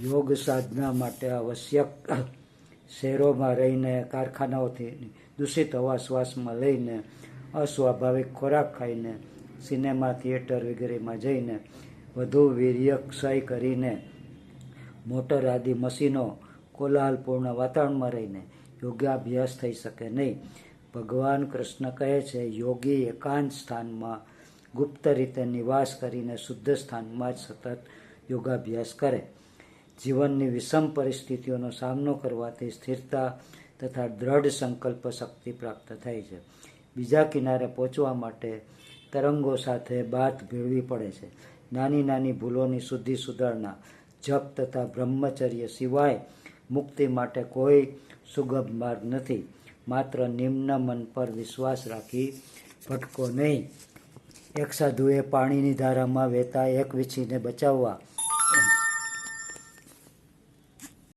યોગ સાધના માટે આવશ્યક શહેરોમાં રહીને, કારખાનાઓથી દૂષિત હવા શ્વાસમાં લઈને, અસ્વાભાવિક ખોરાક ખાઈને, સિનેમા, થિયેટર વગેરેમાં જઈને, વધુ વીર્યક્ષય કરીને, મોટર આદિ મશીનો, કોલાહલપૂર્ણ વાતાવરણમાં રહીને યોગાભ્યાસ થઈ શકે નહીં. ભગવાન કૃષ્ણ કહે છે, યોગી એકાંત સ્થાનમાં ગુપ્ત રીતે નિવાસ કરીને શુદ્ધ સ્થાનમાં જ સતત યોગાભ્યાસ કરે. જીવનની વિષમ પરિસ્થિતિઓનો સામનો કરવાથી સ્થિરતા તથા દ્રઢ સંકલ્પ શક્તિ પ્રાપ્ત થાય છે. બીજા કિનારે પહોંચવા માટે તરંગો સાથે બાથ ભીડવી પડે છે. નાની નાની ભૂલોની શુદ્ધિ સુધારણા, જપ તથા બ્રહ્મચર્ય સિવાય મુક્તિ માટે કોઈ સુગમ માર્ગ નથી. માત્ર નિમ્ન મન પર વિશ્વાસ રાખી ભટકો નહીં. એક સાધુએ પાણીની ધારામાં વહેતા એક વીંછીને બચાવવા